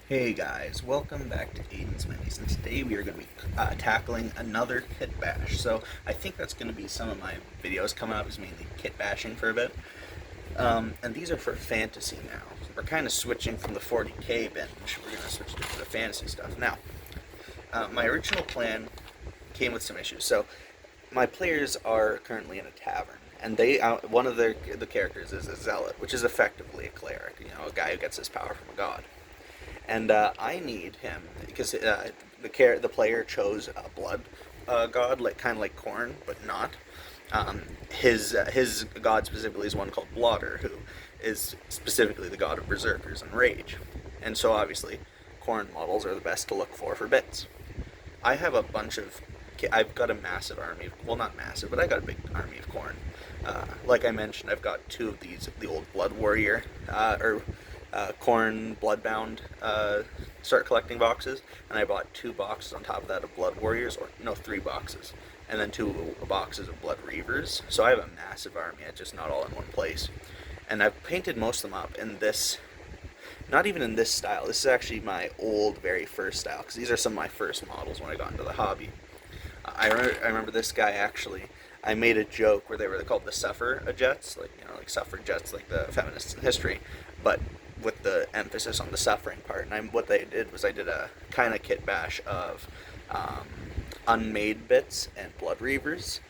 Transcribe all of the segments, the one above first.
Hey guys, welcome back to Aiden's Minis, and today we are going to be tackling another kit bash. So I think that's going to be some of my videos coming up, is mainly kit bashing for a bit. And these are for fantasy now. We're kind of switching from the 40k binge. We're going to switch to the fantasy stuff. Now, my original plan came with some issues. So my players are currently in a tavern, and one of the characters is a zealot, which is effectively a cleric. You know, a guy who gets his power from a god. And I need him because the player chose a blood god, like kind of like Korn, but not. His god specifically is one called Blotter, who is specifically the god of berserkers and rage. And so obviously, Korn models are the best to look for bits. I have a bunch of. I've got a massive army. Well, not massive, but I got a big army of Korn. Like I mentioned, I've got two of these, the old Blood Warrior, or Korn Bloodbound start collecting boxes, and I bought two boxes on top of that of Blood Warriors, or no, three boxes, and then two boxes of Blood Reavers. So I have a massive army, it's just not all in one place. And I've painted most of them up in this, not even in this style. This is actually my old, very first style, because these are some of my first models when I got into the hobby. I remember this guy actually. I made a joke where they were called the suffragettes, like like suffragettes, like the feminists in history, but with the emphasis on the suffering part. And what they did was I did a kind of kit bash of unmade bits and blood reavers,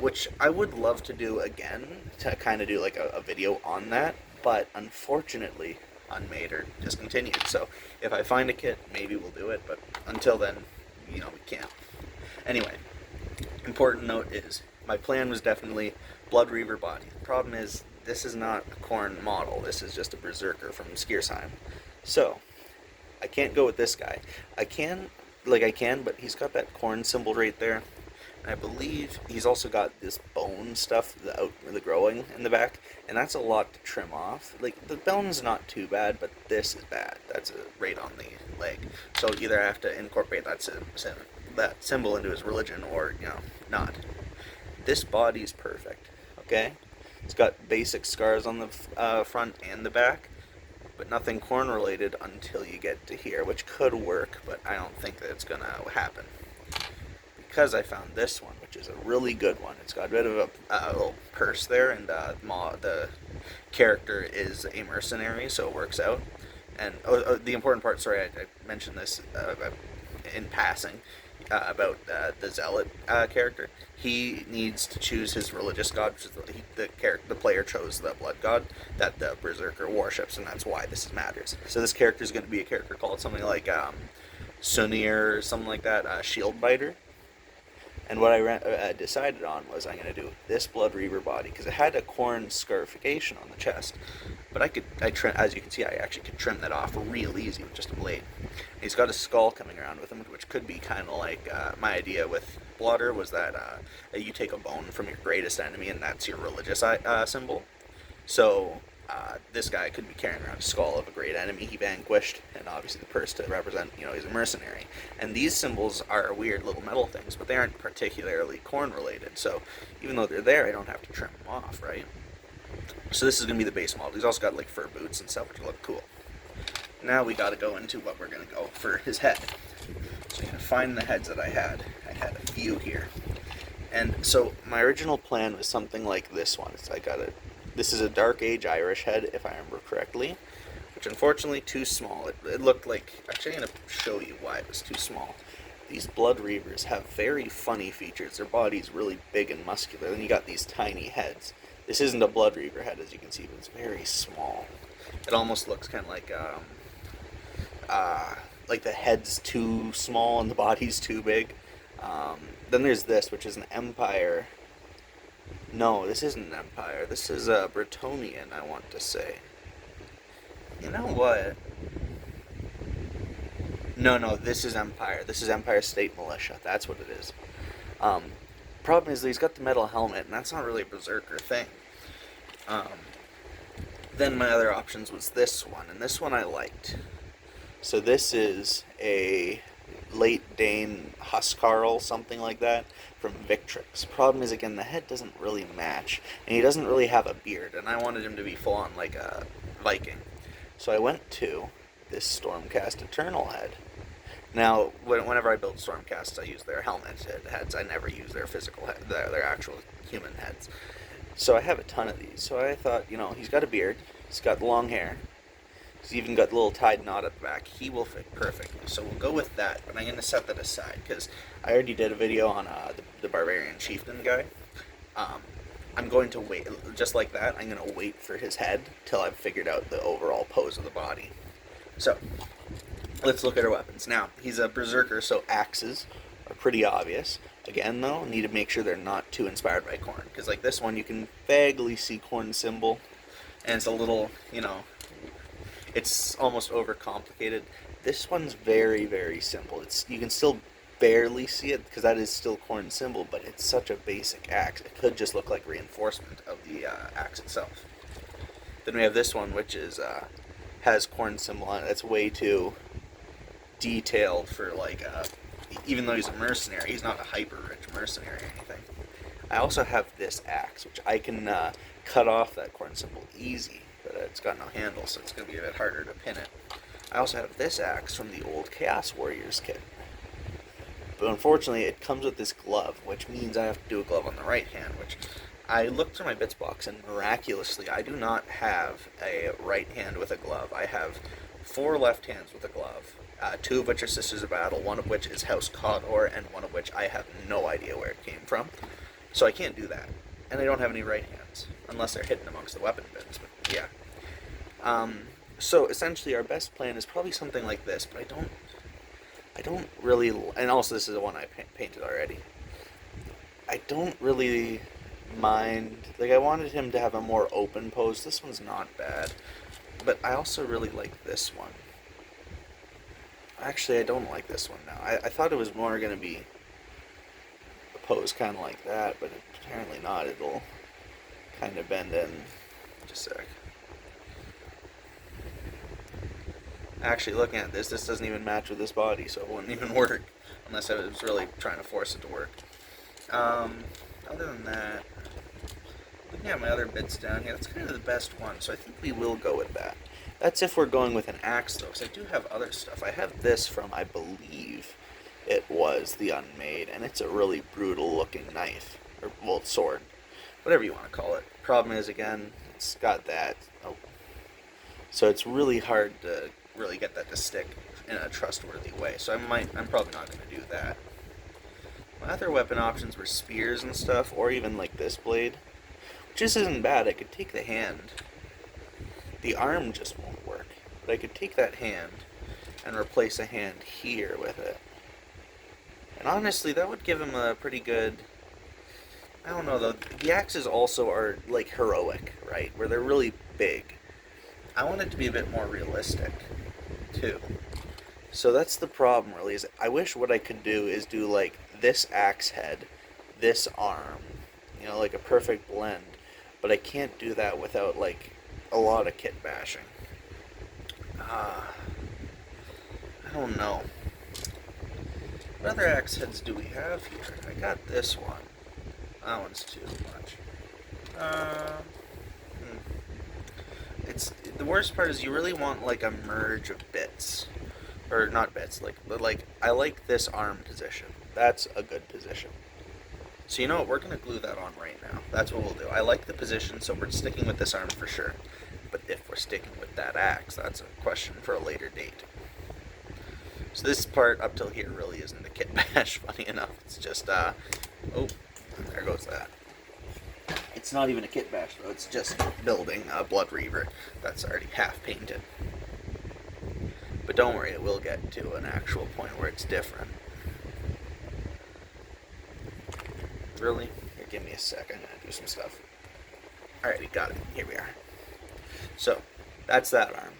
which I would love to do again, to kind of do like a video on that, but unfortunately unmade or discontinued. So if I find a kit, maybe we'll do it, but until then, we can't. Anyway, important note is my plan was definitely Blood Reaver body. The problem is this is not a Korn model. This is just a Berserker from Skjyric. So I can't go with this guy. I can, but he's got that Korn symbol right there. And I believe he's also got this bone stuff, the growing in the back, and that's a lot to trim off. Like, the bone's not too bad, but this is bad. That's right on the leg. So either I have to incorporate that symbol into his religion, or not. This body's perfect. Okay, it's got basic scars on the front and the back, but nothing Korn related until you get to here, which could work, but I don't think that it's gonna happen. Because I found this one, which is a really good one. It's got a bit of a little purse there, and the character is a mercenary, so it works out. And the important part, sorry, I mentioned this in passing, about the zealot character. He needs to choose his religious god, which is the player chose the blood god that the berserker worships, and that's why this matters. So this character is going to be a character called something like Sunir or something like that, Shieldbiter. And what I decided on was I'm going to do this Blood Reaver body, because it had a Korn scarification on the chest. But as you can see, I actually could trim that off real easy with just a blade. And he's got a skull coming around with him, which could be kind of like my idea with Blotter was that you take a bone from your greatest enemy, and that's your religious symbol. So this guy could be carrying around a skull of a great enemy he vanquished, and obviously the purse to represent, he's a mercenary. And these symbols are weird little metal things, but they aren't particularly Korn related, so even though they're there, I don't have to trim them off, right? So this is going to be the base model. He's also got like fur boots and stuff, which look cool. Now we got to go into what we're going to go for his head. So I'm going to find the heads that I had. I had a few here. And so my original plan was something like this one. This is a Dark Age Irish head, if I remember correctly, which unfortunately too small. It looked like, actually I'm going to show you why it was too small. These Blood Reavers have very funny features. Their body's really big and muscular, and you got these tiny heads. This isn't a Blood Reaver head, as you can see, but it's very small. It almost looks kind of like the head's too small and the body's too big. Then there's this, which is an Empire. No, this isn't an Empire. This is a Bretonian, I want to say. You know what? No, this is Empire. This is Empire State Militia. That's what it is. Problem is that he's got the metal helmet, and that's not really a Berserker thing. Then my other options was this one, and this one I liked. So this is a late Dane Huskarl, something like that, from Victrix. Problem is, again, the head doesn't really match, and he doesn't really have a beard, and I wanted him to be full on like a Viking. So I went to this Stormcast Eternal head. Now, whenever I build Stormcasts, I use their helmeted heads. I never use their physical head, their actual human heads. So I have a ton of these. So I thought, you know, he's got a beard, he's got long hair, he's even got the little tied knot at the back. He will fit perfectly. So we'll go with that, but I'm going to set that aside because I already did a video on the Barbarian Chieftain guy. I'm going to wait, just like that, I'm going to wait for his head till I've figured out the overall pose of the body. So, let's look at our weapons. Now, he's a Berserker, so axes are pretty obvious. Again, though, need to make sure they're not too inspired by Khorne, because like this one, you can vaguely see Khorne's symbol, and it's a little, you know, it's almost overcomplicated. This one's very, very simple. You can still barely see it, because that is still Khorne's symbol, but it's such a basic axe. It could just look like reinforcement of the axe itself. Then we have this one, which is has Khorne's symbol on it. It's way too detailed for, like, even though he's a mercenary, he's not a hyper-rich mercenary or anything. I also have this axe, which I can cut off that Khorne symbol easy, but it's got no handle, so it's going to be a bit harder to pin it. I also have this axe from the old Chaos Warriors kit. But unfortunately, it comes with this glove, which means I have to do a glove on the right hand, which I looked through my bits box, and miraculously, I do not have a right hand with a glove. I have 4 left hands with a glove, 2 of which are Sisters of Battle, 1 of which is House Cawdor, and 1 of which I have no idea where it came from. So I can't do that. And I don't have any right hands, unless they're hidden amongst the weapon bins, but yeah. So essentially, our best plan is probably something like this, but I don't really, and also this is the one I painted already. I don't really mind, like, I wanted him to have a more open pose. This one's not bad, but I also really like this one. Actually, I don't like this one now. I thought it was more going to be a pose kind of like that, but apparently not. It'll kind of bend in. Just a sec. Actually, looking at this doesn't even match with this body, so it wouldn't even work unless I was really trying to force it to work. Other than that, looking at my other bits down here, that's kind of the best one, so I think we will go with that. That's if we're going with an axe, though, because I do have other stuff. I have this from, I believe it was the Unmade, and it's a really brutal-looking knife, or, well, sword, whatever you want to call it. Problem is, again, it's got that, so it's really hard to really get that to stick in a trustworthy way, so I'm probably not going to do that. My other weapon options were spears and stuff, or even like this blade, which just isn't bad. I could take the hand. The arm just won't work, but I could take that hand and replace a hand here with it. And honestly, that would give him a pretty good, I don't know though, the axes also are like heroic, right, where they're really big. I want it to be a bit more realistic, too. So that's the problem, really, is I wish what I could do is do, like, this axe head, this arm, you know, like a perfect blend. But I can't do that without, like, a lot of kit bashing. I don't know. What other axe heads do we have here? I got this one. That one's too much. It's the worst part is you really want like a merge of bits, or not bits, but I like this arm position. That's a good position. So you know what? We're gonna glue that on right now. That's what we'll do. I like the position, so we're sticking with this arm for sure. But if we're sticking with that axe, that's a question for a later date. So this part up till here really isn't a kit bash. Funny enough, it's just oh, there goes that. It's not even a kit bash, though. It's just building a Blood Reaver that's already half painted. But don't worry, it will get to an actual point where it's different. Really? Here, give me a second. I'm going to do some stuff. Alrighty, got it. Here we are. So, that's that arm.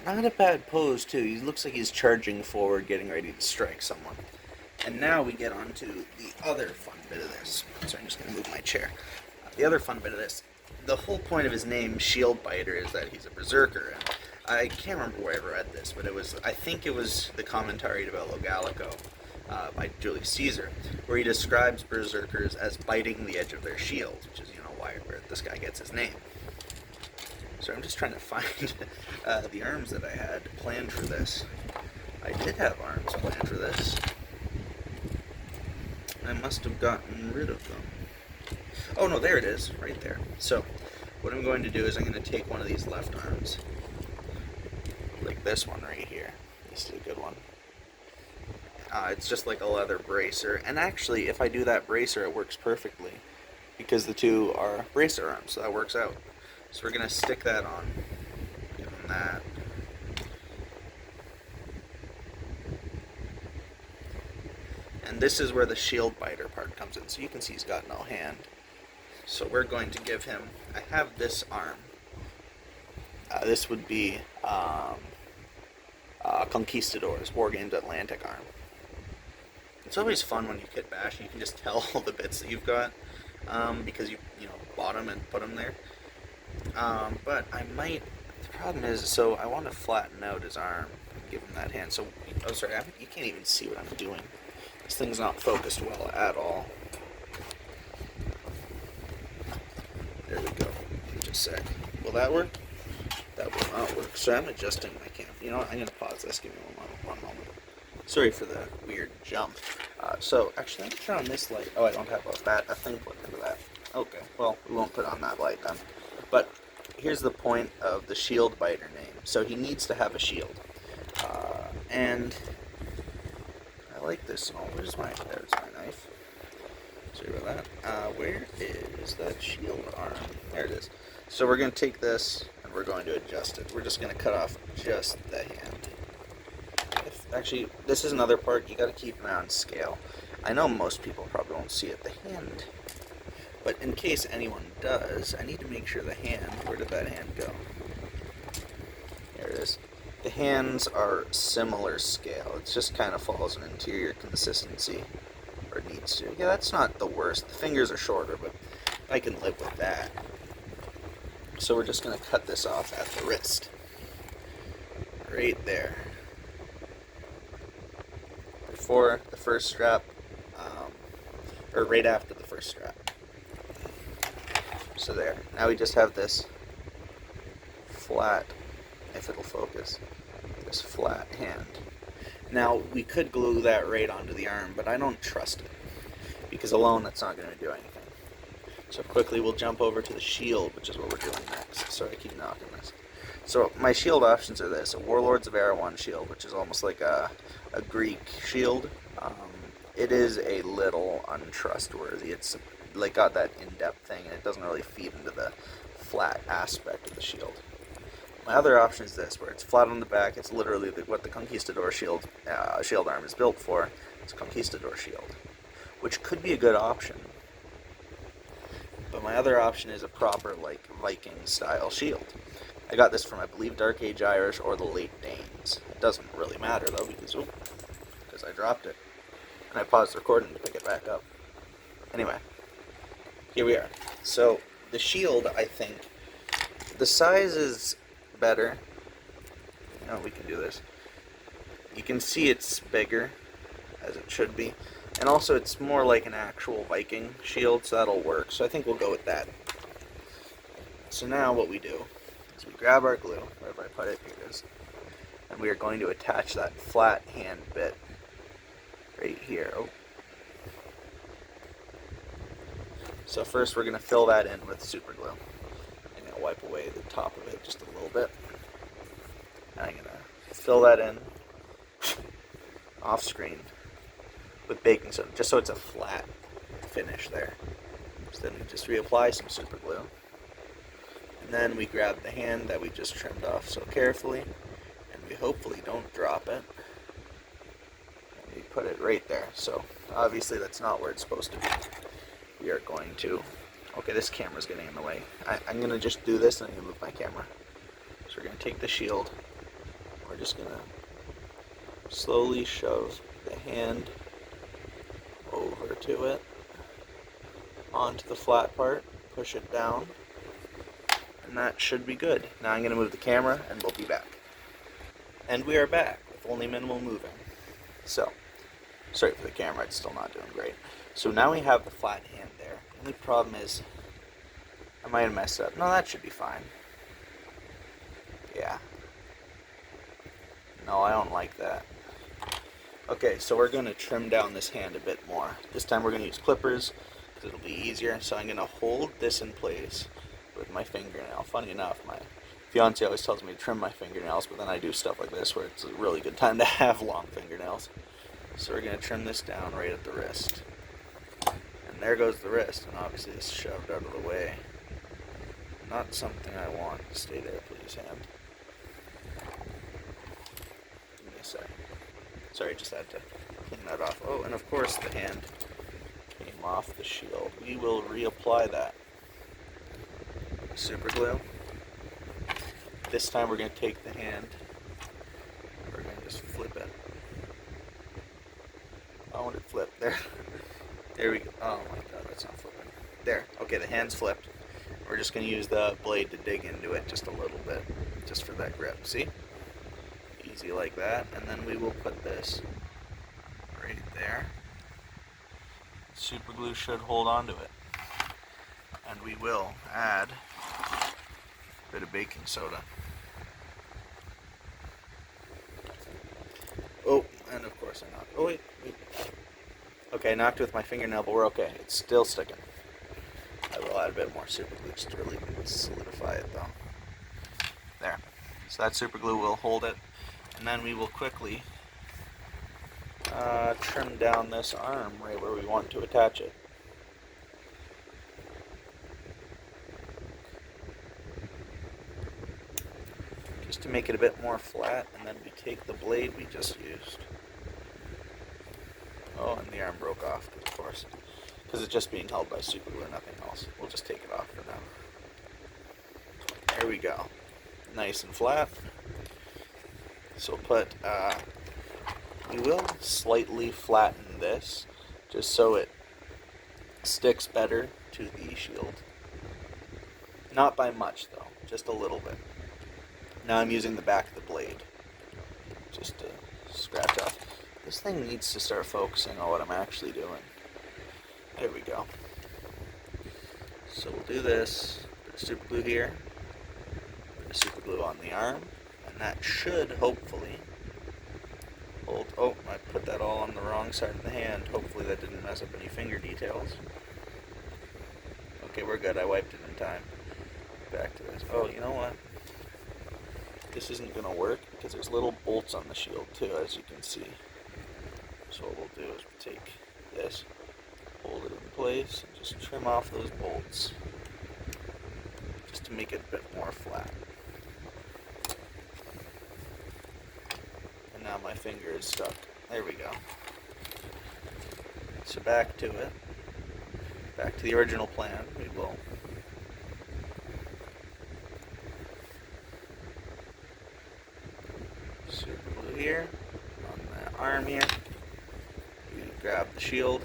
Not a bad pose, too. He looks like he's charging forward, getting ready to strike someone. And now we get on to the other fun bit of this. So I'm just going to move my chair. The other fun bit of this, the whole point of his name, Shieldbiter, is that he's a berserker. And I can't remember where I read this, but I think it was the commentary to Bello Gallico by Julius Caesar, where he describes berserkers as biting the edge of their shield, which is, where this guy gets his name. So I'm just trying to find the arms that I had planned for this. I did have arms planned for this. I must have gotten rid of them. Oh no, there it is, right there. So what I'm going to do is I'm going to take one of these left arms, like this one right here. This is a good one. It's just like a leather bracer, and actually if I do that bracer it works perfectly because the two are bracer arms, so that works out. So we're going to stick that on, give him that. And this is where the Shieldbiter part comes in, so you can see he's got no hand. So we're going to give him, I have this arm. This would be Conquistador's War Games Atlantic arm. It's always fun when you kit bash, you can just tell all the bits that you've got, because you bought them and put them there. But I might, the problem is, so I want to flatten out his arm and give him that hand. So, oh sorry, you can't even see what I'm doing. This thing's not focused well at all. There we go. Just a sec. Will that work? That will not work. So I'm adjusting my camera. You know what? I'm going to pause this. Give me one moment. Sorry for the weird jump. So actually, I'm going to turn on this light. Oh, I don't have a thing plugged into that. Okay. Well, we won't put on that light then. But here's the point of the Shieldbiter name. So he needs to have a shield. And I like this. Oh, there's my knife. Sorry about that. Where is that shield arm? There it is. So we're going to take this and we're going to adjust it. We're just going to cut off just the hand. Actually, this is another part you got to keep an eye on scale. I know most people probably won't see it, the hand. But in case anyone does, I need to make sure the hand, where did that hand go? There it is. The hands are similar scale. It just kind of follows an interior consistency. Or needs to. Yeah, that's not the worst. The fingers are shorter, but I can live with that. So we're just going to cut this off at the wrist. Right there. Before the first strap, or right after the first strap. So there. Now we just have this flat, if it'll focus, this flat hand. Now, we could glue that right onto the arm, but I don't trust it, because alone that's not going to do anything. So quickly we'll jump over to the shield, which is what we're doing next. Sorry, I keep knocking this. So my shield options are this: a Warlords of Erewhon shield, which is almost like a Greek shield. It is a little untrustworthy. It's like got that in-depth thing, and it doesn't really feed into the flat aspect of the shield. My other option is this, where it's flat on the back. It's literally what the Conquistador shield arm is built for. It's a Conquistador shield, which could be a good option. But my other option is a proper, like, Viking-style shield. I got this from, I believe, Dark Age Irish or the late Danes. It doesn't really matter, though, because I dropped it. And I paused the recording to pick it back up. Anyway, here we are. So, the shield, I think, the size is better. No, we can do this. You can see it's bigger, as it should be. And also, it's more like an actual Viking shield, so that'll work. So I think we'll go with that. So now what we do is we grab our glue, wherever I put it, here it is. And we are going to attach that flat hand bit right here. Oh. So first we're going to fill that in with super glue. I'm going to wipe away the top of it just a little bit. And I'm going to fill that in off screen with baking soda, just so it's a flat finish there. So then we just reapply some super glue. And then we grab the hand that we just trimmed off so carefully, and we hopefully don't drop it. And we put it right there. So obviously that's not where it's supposed to be. We are going to, okay, this camera's getting in the way. I'm going to just do this and I'm going to move my camera. So we're going to take the shield. We're just going to slowly shove the hand over to it, onto the flat part, push it down, and that should be good. Now I'm going to move the camera and we'll be back. And we are back with only minimal moving. So, sorry for the camera, it's still not doing great. So now we have the flat hand there. The only problem is, I might have messed up. No, that should be fine. Yeah. No, I don't like that. Okay, so we're going to trim down this hand a bit more. This time we're going to use clippers because it'll be easier. So I'm going to hold this in place with my fingernail. Funny enough, my fiance always tells me to trim my fingernails, but then I do stuff like this where it's a really good time to have long fingernails. So we're going to trim this down right at the wrist. And there goes the wrist, and obviously it's shoved out of the way. Not something I want. Stay there, please, hand. Give me a second. Sorry, just had to clean that off. Oh, and of course the hand came off the shield. We will reapply that. Super glue. This time we're going to take the hand. We're going to just flip it. I want it flipped. There. There we go. Oh my god, that's not flipping. There. Okay, the hand's flipped. We're just going to use the blade to dig into it just a little bit. Just for that grip. See? Easy like that. And then we will put this right there. Super glue should hold on to it. And we will add a bit of baking soda. Oh, and of course I knocked. Oh, wait. Okay, I knocked with my fingernail, but we're okay. It's still sticking. I will add a bit more super glue just to really solidify it, though. There. So that super glue will hold it. And then we will quickly trim down this arm right where we want to attach it. Just to make it a bit more flat, and then we take the blade we just used. Oh, and the arm broke off, of course, because it's just being held by super glue, nothing else. We'll just take it off for now. There we go. Nice and flat. So we will slightly flatten this, just so it sticks better to the shield. Not by much though, just a little bit. Now I'm using the back of the blade, just to scratch off. This thing needs to start focusing on what I'm actually doing. There we go. So we'll do this, bit of super glue here, bit of super glue on the arm, and that should hopefully hold. Oh, I put that all on the wrong side of the hand. Hopefully that didn't mess up any finger details. Okay, we're good. I wiped it in time. Back to this. Oh, you know what? This isn't going to work because there's little bolts on the shield too, as you can see. So what we'll do is we'll take this, hold it in place, and just trim off those bolts. Just to make it a bit more flat. And now my finger is stuck. There we go. So back to it. Back to the original plan. We will super glue here on the arm here. You grab the shield.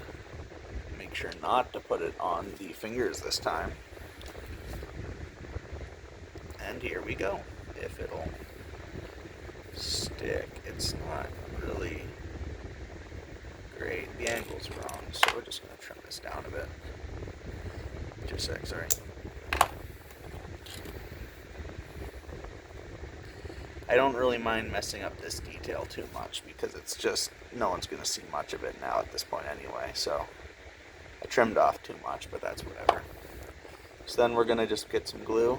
Make sure not to put it on the fingers this time. And here we go. If it'll stick, it's not really great. The angle's wrong, so we're just going to trim this down a bit. Just a sec, sorry. I don't really mind messing up this detail too much because it's just, no one's going to see much of it now at this point anyway, so I trimmed off too much, but that's whatever. So then we're going to just get some glue.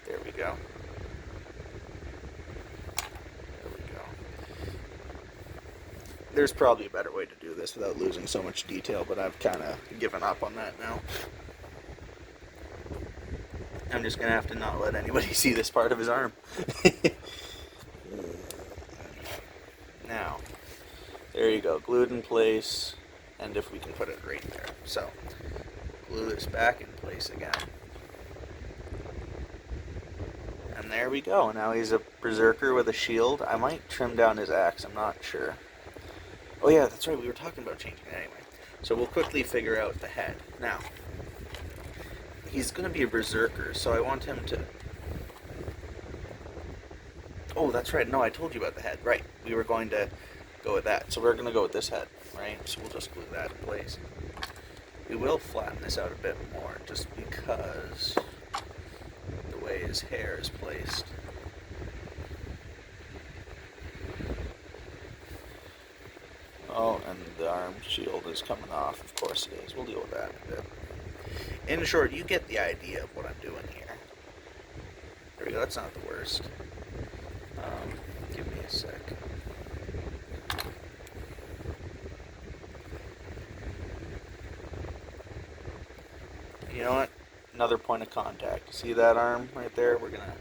There we go. There we go. There's probably a better way to do this without losing so much detail, but I've kind of given up on that now. I'm just going to have to not let anybody see this part of his arm. Now, there you go, glued in place, and if we can put it right there. So, glue this back in place again. And there we go. Now he's a berserker with a shield. I might trim down his axe, I'm not sure. Oh yeah, that's right, we were talking about changing it anyway. So we'll quickly figure out the head. Now, he's going to be a berserker, so I want him to... Oh, that's right. No, I told you about the head. Right. We were going to go with that. So we're going to go with this head, right? So we'll just glue that in place. We will flatten this out a bit more, just because way his hair is placed. Oh, and the arm shield is coming off. Of course it is. We'll deal with that in a bit. In short, you get the idea of what I'm doing here. There we go. That's not the worst. Give me a sec. You know what? Another point of contact. See that arm right there? We're gonna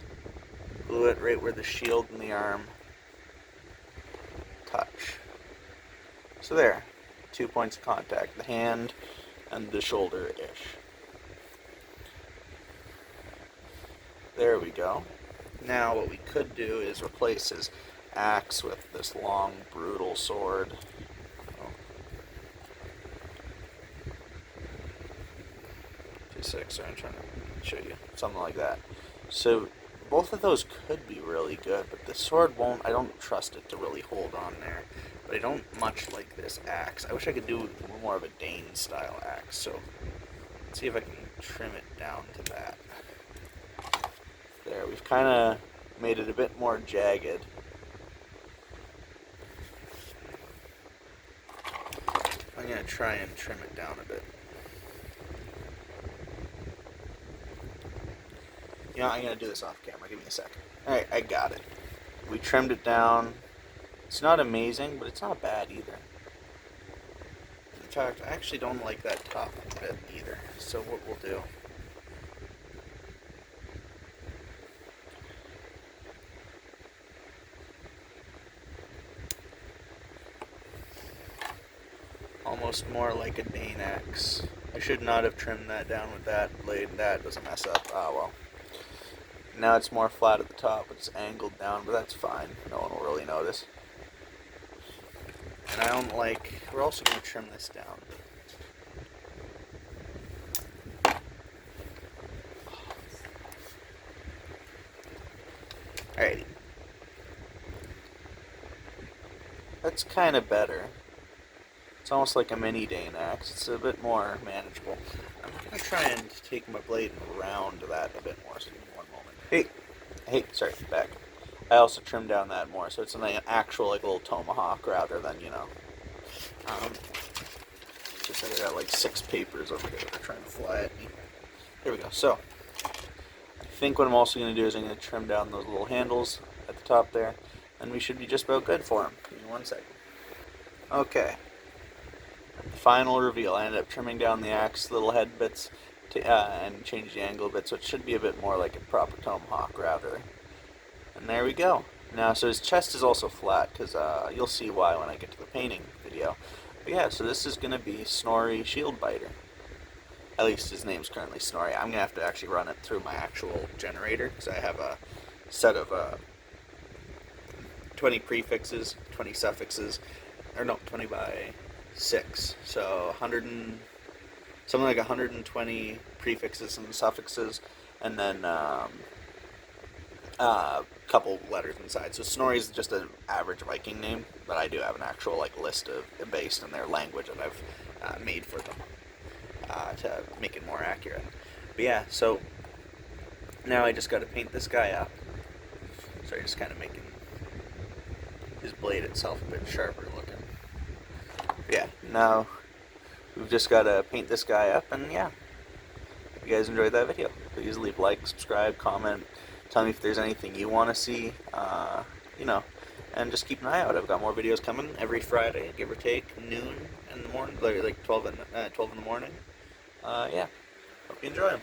glue it right where the shield and the arm touch. So there, 2 points of contact, the hand and the shoulder-ish. There we go. Now what we could do is replace his axe with this long, brutal sword. Sorry, I'm trying to show you something like that. So both of those could be really good, but the sword won't. I don't trust it to really hold on there. But I don't much like this axe. I wish I could do more of a Dane style axe. So let's see if I can trim it down to that. There, we've kind of made it a bit more jagged. I'm gonna try and trim it down a bit. You know, I'm going to do this off camera. Give me a second. Alright, I got it. We trimmed it down. It's not amazing, but it's not bad either. In fact, I actually don't like that top bit either. So what we'll do... almost more like a Dane axe. I should not have trimmed that down with that blade. That doesn't mess up. Ah, well. Now it's more flat at the top, it's angled down, but that's fine. No one will really notice. And I don't like... We're also going to trim this down. Alrighty. That's kind of better. It's almost like a mini Dane axe. It's a bit more manageable. I'm going to try and take my blade and round that a bit more. So give me one moment. Hey, sorry, back. I also trimmed down that more, so it's an actual like little tomahawk rather than, you know. Just I got like 6 papers over here that are trying to fly at me. There we go. So, I think what I'm also going to do is I'm going to trim down those little handles at the top there, and we should be just about good for them. Give me 1 second. Okay. The final reveal. I ended up trimming down the axe little head bits and changed the angle a bit, so it should be a bit more like a proper tomahawk rather. And there we go. Now, so his chest is also flat, because you'll see why when I get to the painting video. But yeah, so this is going to be Snorri Shieldbiter. At least his name's currently Snorri. I'm going to have to actually run it through my actual generator, because I have a set of 20 prefixes, 20 suffixes, or no, 20 by 6. So 100 and, something like 120 prefixes and suffixes, and then couple letters inside. So Snorri is just an average Viking name, but I do have an actual like list of based on their language that I've made for them to make it more accurate. But yeah, so now I just got to paint this guy up. So just kind of making his blade itself a bit sharper looking. But yeah, now we've just got to paint this guy up, and yeah. If you guys enjoyed that video, please leave a like, subscribe, comment. Tell me if there's anything you want to see, you know, and just keep an eye out. I've got more videos coming every Friday, give or take, noon in the morning, like 12 in the morning. Yeah, hope you enjoy them.